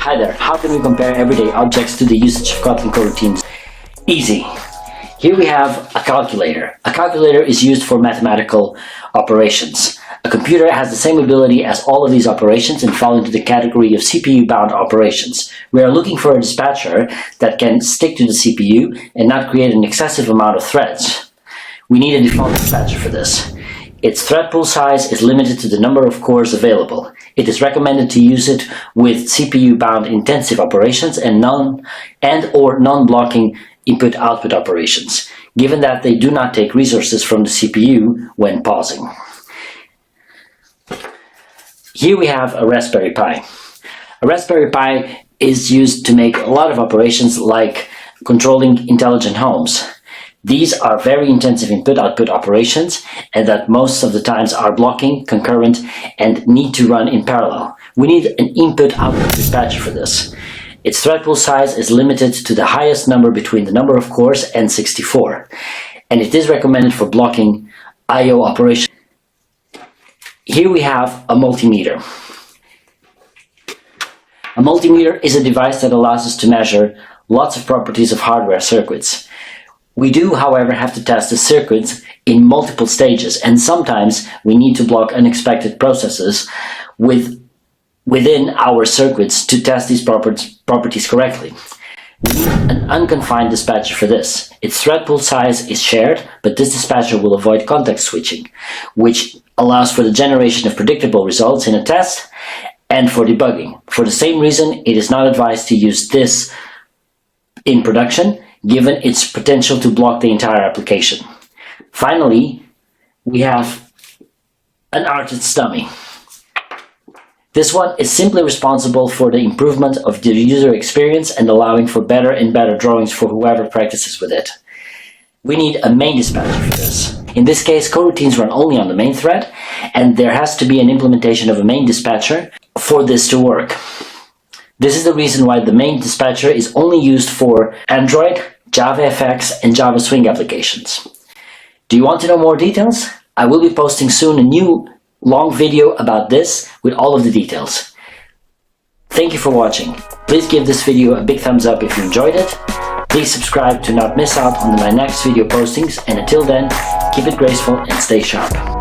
Hi there, how can we compare everyday objects to the usage of Kotlin coroutines? Easy. Here we have a calculator. A calculator is used for mathematical operations. A computer has the same ability as all of these operations and fall into the category of CPU-bound operations. We are looking for a dispatcher that can stick to the CPU and not create an excessive amount of threads. We need a default dispatcher for this. Its thread pool size is limited to the number of cores available. It is recommended to use it with CPU-bound intensive operations and or non-blocking input-output operations, given that they do not take resources from the CPU when pausing. Here we have a Raspberry Pi. A Raspberry Pi is used to make a lot of operations like controlling intelligent homes. These are very intensive input-output operations and that most of the times are blocking, concurrent, and need to run in parallel. We need an input-output dispatcher for this. Its thread pool size is limited to the highest number between the number of cores and 64, and it is recommended for blocking I/O operations. Here we have a multimeter. A multimeter is a device that allows us to measure lots of properties of hardware circuits. We do, however, have to test the circuits in multiple stages, and sometimes we need to block unexpected processes within our circuits to test these properties correctly. We need an unconfined dispatcher for this. Its thread pool size is shared, but this dispatcher will avoid context switching, which allows for the generation of predictable results in a test and for debugging. For the same reason, it is not advised to use this in production, given its potential to block the entire application. Finally, we have an artist's dummy. This one is simply responsible for the improvement of the user experience and allowing for better and better drawings for whoever practices with it. We need a main dispatcher for this. In this case, coroutines run only on the main thread, and there has to be an implementation of a main dispatcher for this to work. This is the reason why the main dispatcher is only used for Android, JavaFX, and Java Swing applications. Do you want to know more details? I will be posting soon a new long video about this with all of the details. Thank you for watching. Please give this video a big thumbs up if you enjoyed it. Please subscribe to not miss out on my next video postings, and until then, keep it graceful and stay sharp.